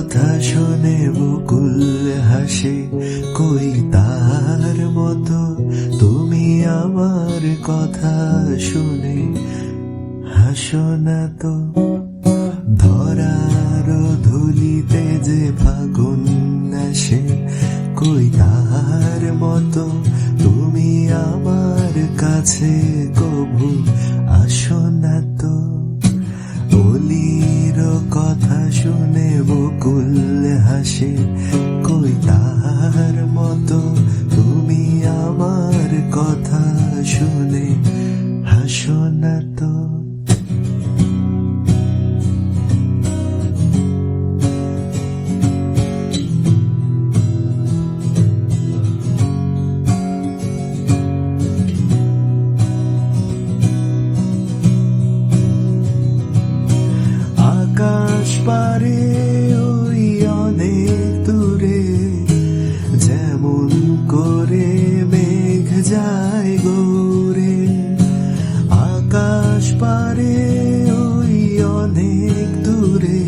কথা শুনে বকুল হাসে, কই তার মতো তুমি আমার কথা শুনে হাসো না তো। ধরার ধুলিতে যে ফাগুন আসে, কই তার মতো তুমি আমার কাছে কবু আসো না তো। অলির কথা শুনে বকুল হাসে, কই তার মতো তুমি আমার কথা শুনে হাসো না তো। আকাশ পারে ওই অনেক দূরে, যেমন করে মেঘ যায় গৌরে। আকাশ পারে ওই অনেক দূরে,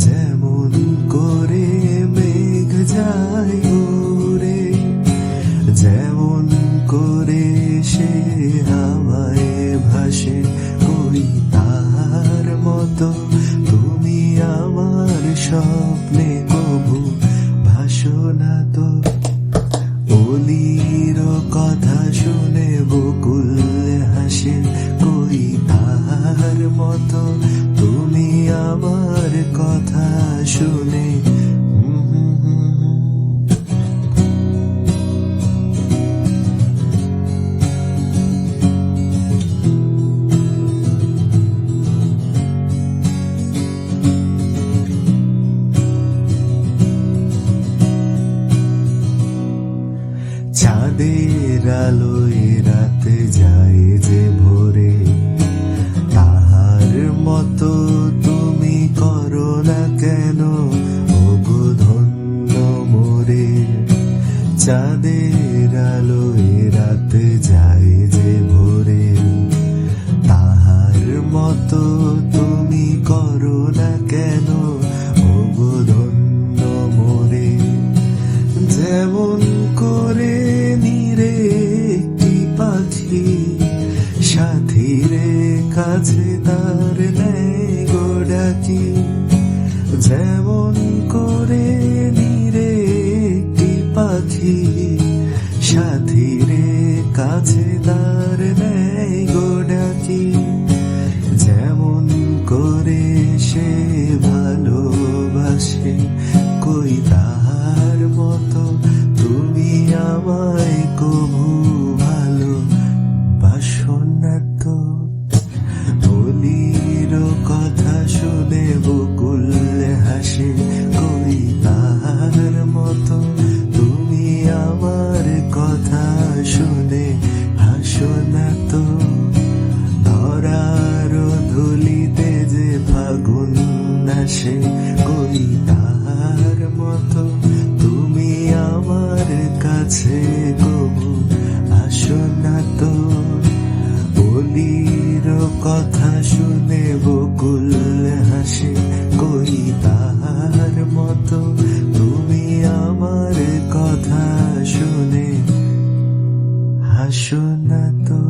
যেমন করে মেঘ যায় গৌরে। যেমন করে সে হাওয়ায় ভাসে, কই তার মতো তুমি আমার স্বপ্নে কবু ভাসো না তো। অলির কথা শুনে বকুল হাসে, কই তার মতো তুমি আমার কথা শুনে চাঁদের আলোয় রাতে যায় যে ভোরে, তাহার মতো তুমি করো না কেন ওগো ধন্য মোরে। চাঁদের আলোয় রাতে যায় যে ভোরে, তাহার মতো তুমি করো না কেন ওগো ধন্য মোরে। যেমন করে নিরে একটি পাখি সাথীরে কাছে তার নেয় গো ডাকি। যেমন করে নিরে একটি পাখি সাথীরে কাছে তার নেয় গো ডাকি। যেমন করে সে ভালোবাসে, কই তার মতো তুমি আমায় কবু ভালোবাসো না তো। অলির কথা শুনে বকুল হাসে, কই তার মতো তুমি আমার কথা শুনে হাসো না তো। ধরার ধুলিতে যে ফাগুন আসে, কই তার মতো তুমি আমার কাছে কবু আসো না তো। অলির কথা শুনে বকুল হাসে, কই তার মতো তুমি আমার কথা শুনে হাসো না তো।